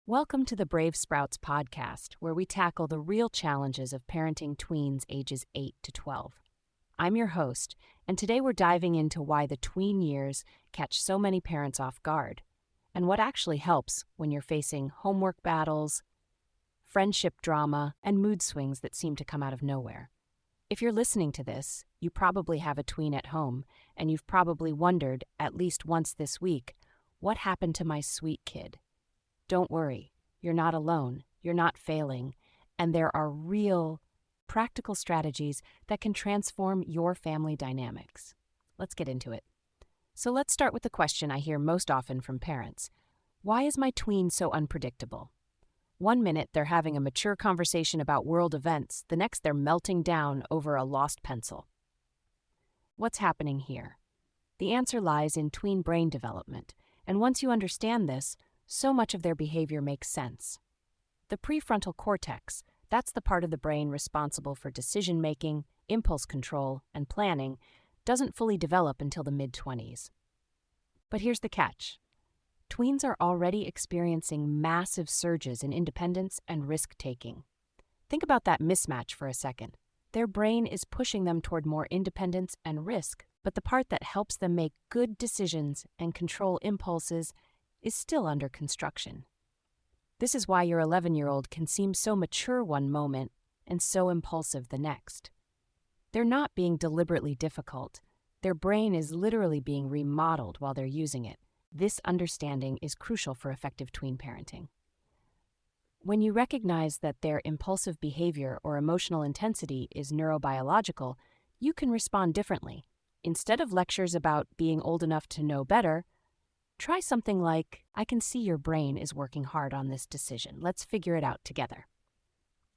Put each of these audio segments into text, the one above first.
Welcome to the Brave Sprouts podcast, where we tackle the real challenges of parenting tweens ages 8 to 12. I'm your host, and today we're diving into why the tween years catch so many parents off guard, and what actually helps when you're facing homework battles, friendship drama, and mood swings that seem to come out of nowhere. If you're listening to this, you probably have a tween at home, and you've probably wondered, at least once this week, what happened to my sweet kid? Don't worry, you're not alone, you're not failing, and there are real, practical strategies that can transform your family dynamics. Let's get into it. So let's start with the question I hear most often from parents. Why is my tween so unpredictable? One minute they're having a mature conversation about world events, the next they're melting down over a lost pencil. What's happening here? The answer lies in tween brain development, and once you understand this, so much of their behavior makes sense. The prefrontal cortex, that's the part of the brain responsible for decision-making, impulse control, and planning, doesn't fully develop until the mid-20s. But here's the catch. Tweens are already experiencing massive surges in independence and risk-taking. Think about that mismatch for a second. Their brain is pushing them toward more independence and risk, but the part that helps them make good decisions and control impulses is still under construction. This is why your 11-year-old can seem so mature one moment and so impulsive the next. They're not being deliberately difficult. Their brain is literally being remodeled while they're using it. This understanding is crucial for effective tween parenting. When you recognize that their impulsive behavior or emotional intensity is neurobiological, you can respond differently. Instead of lectures about being old enough to know better, try something like, I can see your brain is working hard on this decision. Let's figure it out together.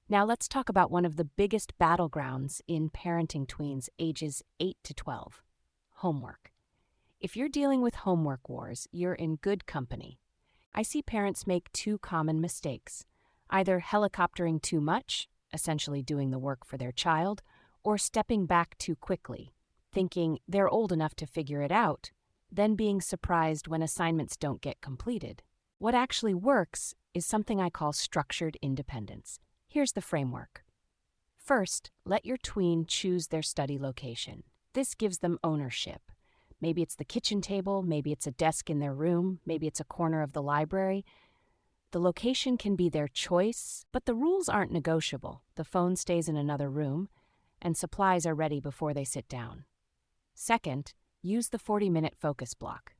Now let's talk about one of the biggest battlegrounds in parenting tweens ages 8 to 12, homework. If you're dealing with homework wars, you're in good company. I see parents make two common mistakes, either helicoptering too much, essentially doing the work for their child, or stepping back too quickly, thinking they're old enough to figure it out, then being surprised when assignments don't get completed. What actually works is something I call structured independence. Here's the framework. First, let your tween choose their study location. This gives them ownership. Maybe it's the kitchen table, maybe it's a desk in their room, maybe it's a corner of the library. The location can be their choice, but the rules aren't negotiable. The phone stays in another room, and supplies are ready before they sit down. Second, use the 40-minute focus block.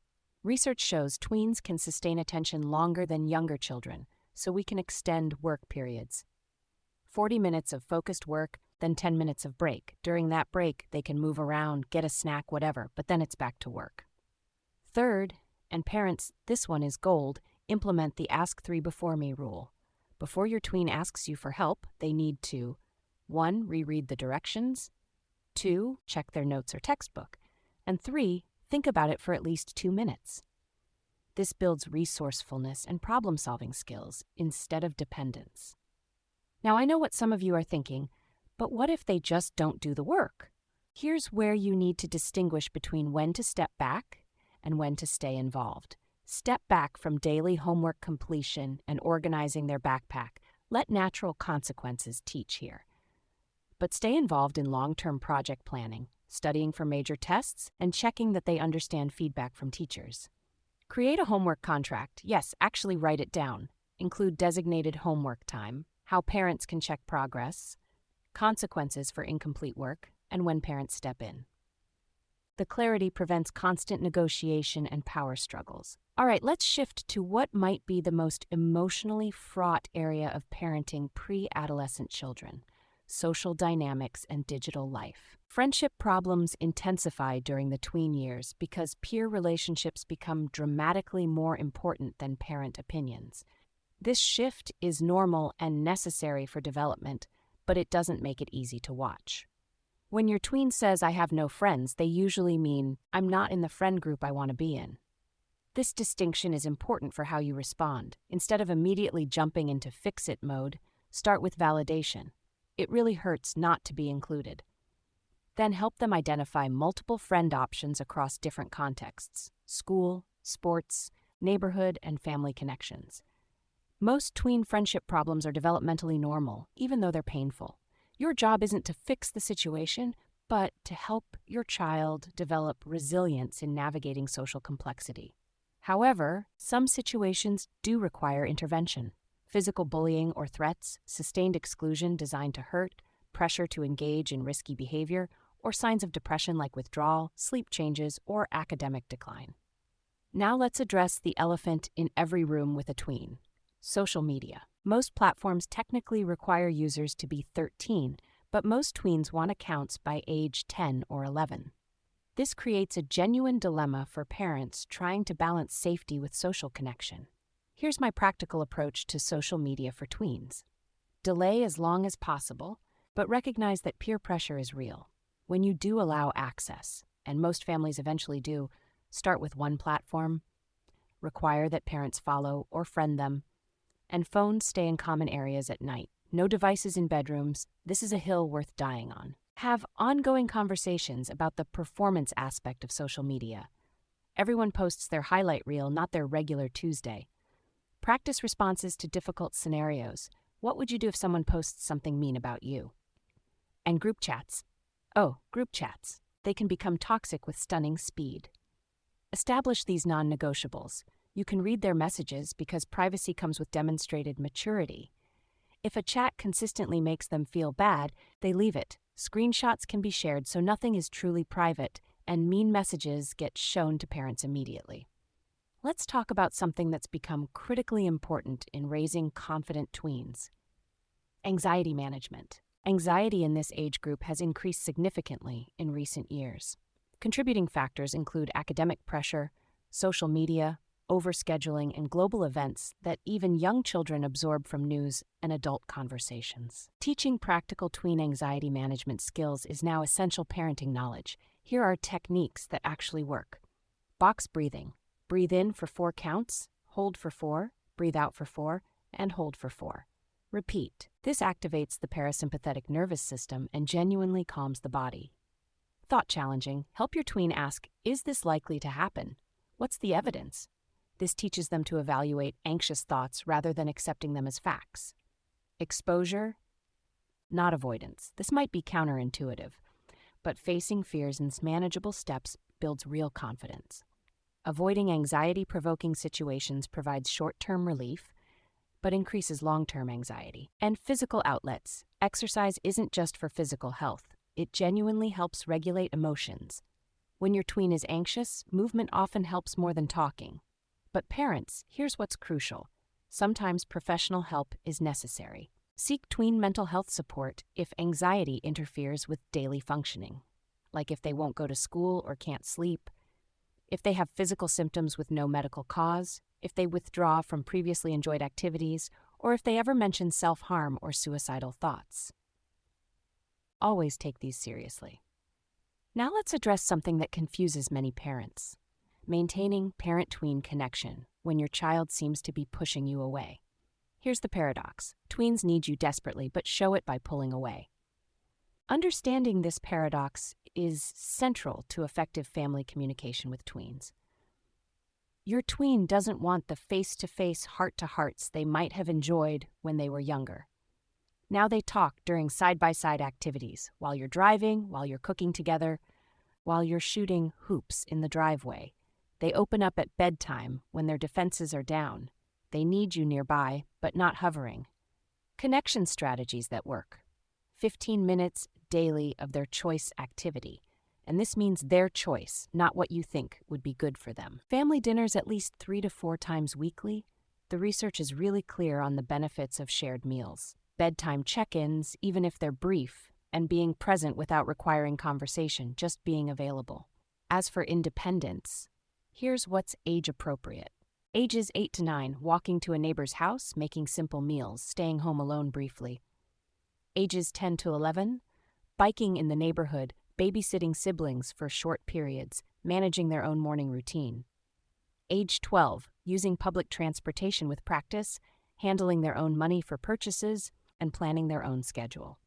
Research shows tweens can sustain attention longer than younger children, so we can extend work periods. 40 minutes of focused work, then 10 minutes of break. During that break, they can move around, get a snack, whatever, but then it's back to work. Third, and parents, this one is gold, implement the Ask 3 Before Me rule. Before your tween asks you for help, they need to 1. Reread the directions, 2. Check their notes or textbook, and 3. Think about it for at least 2 minutes. This builds resourcefulness and problem-solving skills instead of dependence. Now, I know what some of you are thinking, but what if they just don't do the work? Here's where you need to distinguish between when to step back and when to stay involved. Step back from daily homework completion and organizing their backpack. Let natural consequences teach here. But stay involved in long-term project planning, studying for major tests, and checking that they understand feedback from teachers. Create a homework contract. Yes, actually write it down. Include designated homework time, how parents can check progress, consequences for incomplete work, and when parents step in. The clarity prevents constant negotiation and power struggles. All right, let's shift to what might be the most emotionally fraught area of parenting pre-adolescent children: social dynamics and digital life. Friendship problems intensify during the tween years because peer relationships become dramatically more important than parent opinions. This shift is normal and necessary for development, but it doesn't make it easy to watch. When your tween says, "I have no friends," they usually mean, "I'm not in the friend group I want to be in." This distinction is important for how you respond. Instead of immediately jumping into fix-it mode, start with validation. It really hurts not to be included. Then help them identify multiple friend options across different contexts: school, sports, neighborhood, and family connections. Most tween friendship problems are developmentally normal, even though they're painful. Your job isn't to fix the situation, but to help your child develop resilience in navigating social complexity. However, some situations do require intervention. Physical bullying or threats, sustained exclusion designed to hurt, pressure to engage in risky behavior, or signs of depression like withdrawal, sleep changes, or academic decline. Now let's address the elephant in every room with a tween: social media. Most platforms technically require users to be 13, but most tweens want accounts by age 10 or 11. This creates a genuine dilemma for parents trying to balance safety with social connection. Here's my practical approach to social media for tweens. Delay as long as possible, but recognize that peer pressure is real. When you do allow access, and most families eventually do, start with one platform, require that parents follow or friend them, and phones stay in common areas at night. No devices in bedrooms. This is a hill worth dying on. Have ongoing conversations about the performance aspect of social media. Everyone posts their highlight reel, not their regular Tuesday. Practice responses to difficult scenarios. What would you do if someone posts something mean about you? And group chats. Group chats. They can become toxic with stunning speed. Establish these non-negotiables. You can read their messages because privacy comes with demonstrated maturity. If a chat consistently makes them feel bad, they leave it. Screenshots can be shared so nothing is truly private, and mean messages get shown to parents immediately. Let's talk about something that's become critically important in raising confident tweens: anxiety management. Anxiety in this age group has increased significantly in recent years. Contributing factors include academic pressure, social media, overscheduling, and global events that even young children absorb from news and adult conversations. Teaching practical tween anxiety management skills is now essential parenting knowledge. Here are techniques that actually work. Box breathing. Breathe in for 4 counts, hold for 4, breathe out for 4, and hold for 4. Repeat. This activates the parasympathetic nervous system and genuinely calms the body. Thought challenging. Help your tween ask, is this likely to happen? What's the evidence? This teaches them to evaluate anxious thoughts rather than accepting them as facts. Exposure, not avoidance. This might be counterintuitive, but facing fears in manageable steps builds real confidence. Avoiding anxiety-provoking situations provides short-term relief, but increases long-term anxiety. And physical outlets. Exercise isn't just for physical health. It genuinely helps regulate emotions. When your tween is anxious, movement often helps more than talking. But parents, here's what's crucial. Sometimes professional help is necessary. Seek tween mental health support if anxiety interferes with daily functioning, like if they won't go to school or can't sleep, if they have physical symptoms with no medical cause, if they withdraw from previously enjoyed activities, or if they ever mention self-harm or suicidal thoughts. Always take these seriously. Now let's address something that confuses many parents: maintaining parent-tween connection when your child seems to be pushing you away. Here's the paradox. Tweens need you desperately, but show it by pulling away. Understanding this paradox is central to effective family communication with tweens. Your tween doesn't want the face-to-face, heart-to-hearts they might have enjoyed when they were younger. Now they talk during side-by-side activities, while you're driving, while you're cooking together, while you're shooting hoops in the driveway. They open up at bedtime when their defenses are down. They need you nearby, but not hovering. Connection strategies that work. 15 minutes daily of their choice activity. And this means their choice, not what you think would be good for them. Family dinners at least 3 to 4 times weekly. The research is really clear on the benefits of shared meals. Bedtime check-ins, even if they're brief, and being present without requiring conversation, just being available. As for independence, here's what's age-appropriate. Ages 8 to 9, walking to a neighbor's house, making simple meals, staying home alone briefly. Ages 10 to 11, biking in the neighborhood, babysitting siblings for short periods, managing their own morning routine. Age 12, using public transportation with practice, handling their own money for purchases, and planning their own schedule.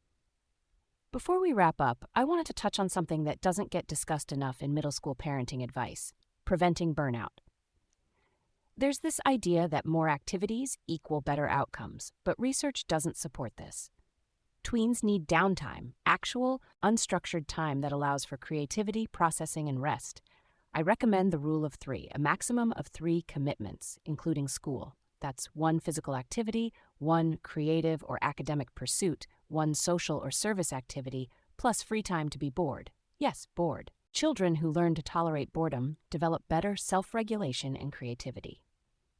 Before we wrap up, I wanted to touch on something that doesn't get discussed enough in middle school parenting advice: preventing burnout. There's this idea that more activities equal better outcomes, but research doesn't support this. Tweens need downtime, actual, unstructured time that allows for creativity, processing, and rest. I recommend the rule of 3, a maximum of 3 commitments, including school. That's 1 physical activity, 1 creative or academic pursuit, 1 social or service activity, plus free time to be bored. Yes, bored. Children who learn to tolerate boredom develop better self-regulation and creativity.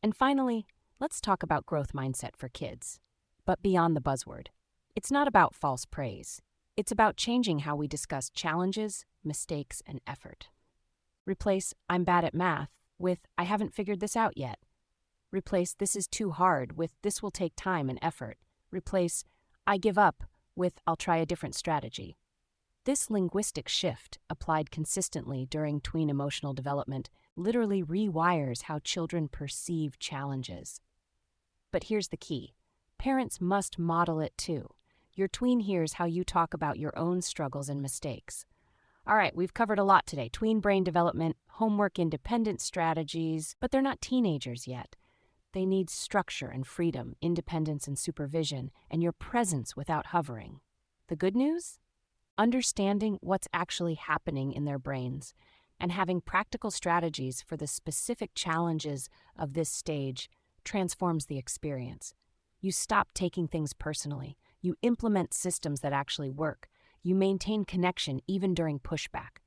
And finally, let's talk about growth mindset for kids. But beyond the buzzword. It's not about false praise. It's about changing how we discuss challenges, mistakes, and effort. Replace "I'm bad at math" with "I haven't figured this out yet." Replace "this is too hard" with "this will take time and effort." Replace "I give up" with "I'll try a different strategy." This linguistic shift, applied consistently during tween emotional development, literally rewires how children perceive challenges. But here's the key. Parents must model it too. Your tween hears how you talk about your own struggles and mistakes. All right, we've covered a lot today. Tween brain development, homework independent strategies, but they're not teenagers yet. They need structure and freedom, independence and supervision, and your presence without hovering. The good news? Understanding what's actually happening in their brains and having practical strategies for the specific challenges of this stage transforms the experience. You stop taking things personally. You implement systems that actually work. You maintain connection even during pushback.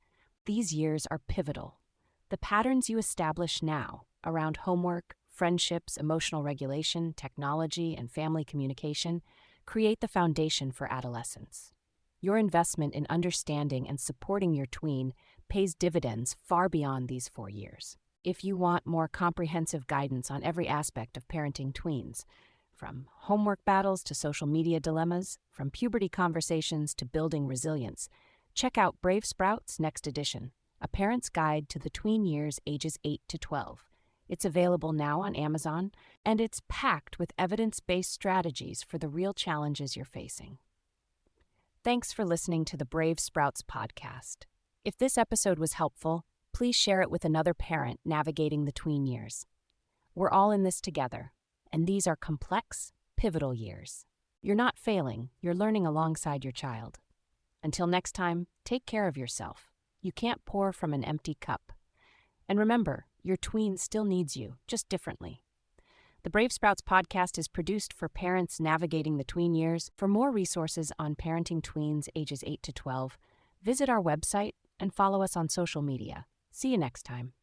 These years are pivotal. The patterns you establish now around homework, friendships, emotional regulation, technology, and family communication create the foundation for adolescence. Your investment in understanding and supporting your tween pays dividends far beyond these 4 years. If you want more comprehensive guidance on every aspect of parenting tweens, from homework battles to social media dilemmas, from puberty conversations to building resilience, check out Brave Sprouts Next Edition, a parent's guide to the tween years ages 8 to 12. It's available now on Amazon, and it's packed with evidence-based strategies for the real challenges you're facing. Thanks for listening to the Brave Sprouts podcast. If this episode was helpful, please share it with another parent navigating the tween years. We're all in this together, and these are complex, pivotal years. You're not failing, you're learning alongside your child. Until next time, take care of yourself. You can't pour from an empty cup. And remember, your tween still needs you, just differently. The Brave Sprouts podcast is produced for parents navigating the tween years. For more resources on parenting tweens ages 8 to 12, visit our website and follow us on social media. See you next time.